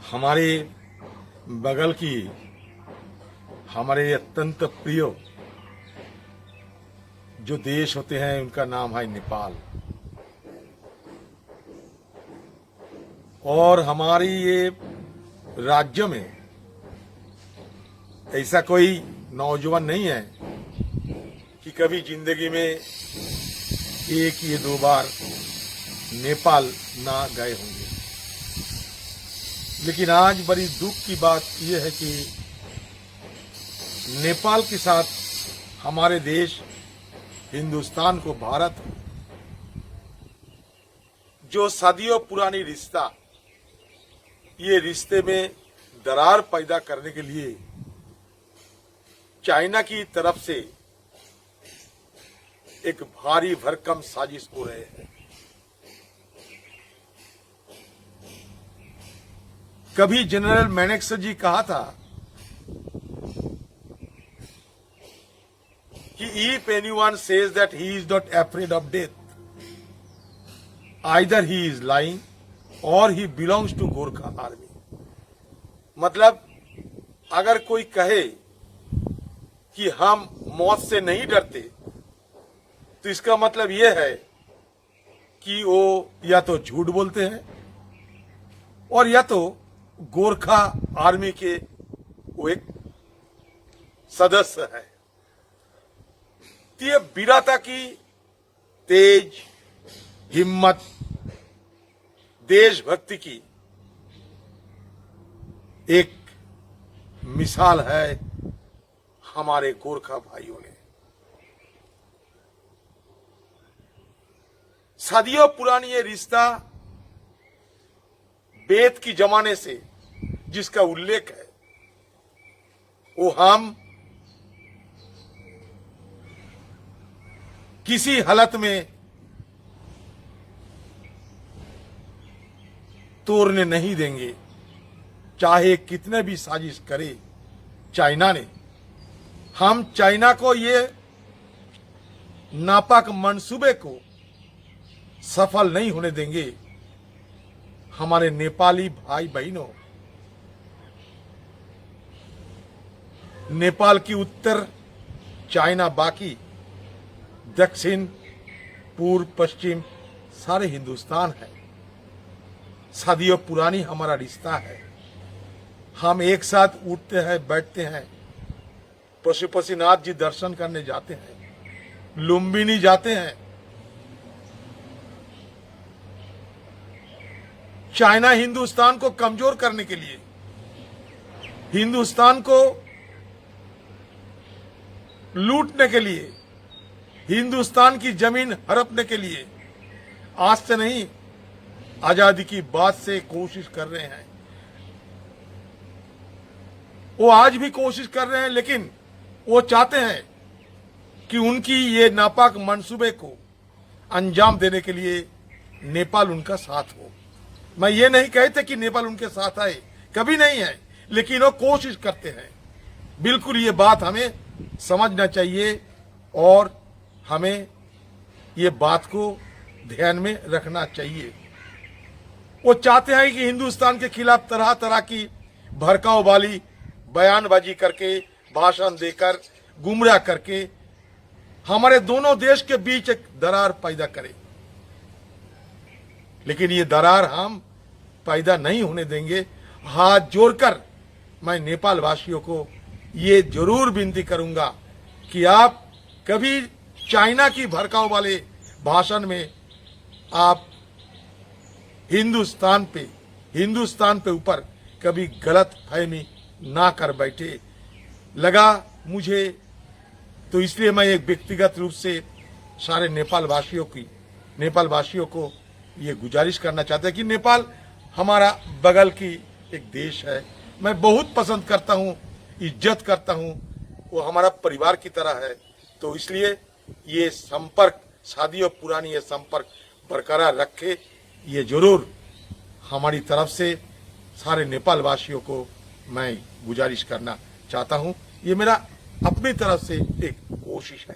हमारे बगल की हमारे अत्यंत प्रिय जो देश होते हैं उनका नाम है नेपाल। और हमारी ये राज्य में ऐसा कोई नौजवान नहीं है कि कभी जिंदगी में एक या दो बार नेपाल ना गए होंगे। लेकिन आज बड़ी दुख की बात यह है कि नेपाल के साथ हमारे देश हिंदुस्तान को भारत जो सदियों पुरानी रिश्ता, ये रिश्ते में दरार पैदा करने के लिए चाइना की तरफ से एक भारी भरकम साजिश हो रहे हैं। कभी जनरल मैनेक्स जी कहा था कि if anyone says that he is not afraid of death, either he is lying or he belongs to Gorkha army. मतलब अगर कोई कहे कि हम मौत से नहीं डरते तो इसका मतलब यह है कि वो या तो झूठ बोलते हैं और या तो गोरखा आर्मी के वो एक सदस्य है। तो ये वीरता की तेज हिम्मत, देशभक्ति की एक मिसाल है हमारे गोरखा भाइयों ने। सदियों पुरानी ये रिश्ता वेद की जमाने से जिसका उल्लेख है वो हम किसी हालत में तोड़ने नहीं देंगे, चाहे कितने भी साजिश करे चाइना ने। हम चाइना को ये नापाक मंसूबे को सफल नहीं होने देंगे। हमारे नेपाली भाई बहनों, नेपाल की उत्तर, चाइना बाकी, दक्षिण, पूर्व, पश्चिम सारे हिंदुस्तान है। सदियों पुरानी हमारा रिश्ता है। हम एक साथ उठते हैं, बैठते हैं, पशुपतिनाथ जी दर्शन करने जाते हैं, लुम्बिनी जाते हैं। चाइना हिंदुस्तान को कमजोर करने के लिए, हिंदुस्तान को लूटने के लिए, हिंदुस्तान की जमीन हड़पने के लिए आज से नहीं, आजादी की बात से कोशिश कर रहे हैं। वो आज भी कोशिश कर रहे हैं, लेकिन वो चाहते हैं कि उनकी ये नापाक मंसूबे को अंजाम देने के लिए नेपाल उनका साथ हो। मैं ये नहीं कहते कि नेपाल उनके साथ आए, कभी नहीं है, लेकिन वो कोशिश करते हैं। बिल्कुल ये बात हमें समझना चाहिए और हमें ये बात को ध्यान में रखना चाहिए। वो चाहते हैं कि हिंदुस्तान के खिलाफ तरह तरह की भड़काऊ वाली बयानबाजी करके, भाषण देकर, गुमराह करके हमारे दोनों देश के बीच एक दरार पैदा करे। लेकिन ये दरार हम पैदा नहीं होने देंगे। हाथ जोड़कर मैं नेपाल वासियों को ये जरूर विनती करूंगा कि आप कभी चाइना की भड़काऊ वाले भाषण में आप हिंदुस्तान पे ऊपर कभी गलत फहमी ना कर बैठे। लगा मुझे तो इसलिए मैं एक व्यक्तिगत रूप से सारे नेपाल वासियों को ये गुजारिश करना चाहता है कि नेपाल हमारा बगल की एक देश है। मैं बहुत पसंद करता हूँ, इज्जत करता हूँ, वो हमारा परिवार की तरह है। तो इसलिए ये संपर्क, सदियों पुरानी ये संपर्क बरकरार रखे, ये जरूर हमारी तरफ से सारे नेपाल वासियों को मैं गुजारिश करना चाहता हूँ। ये मेरा अपनी तरफ से एक कोशिश है।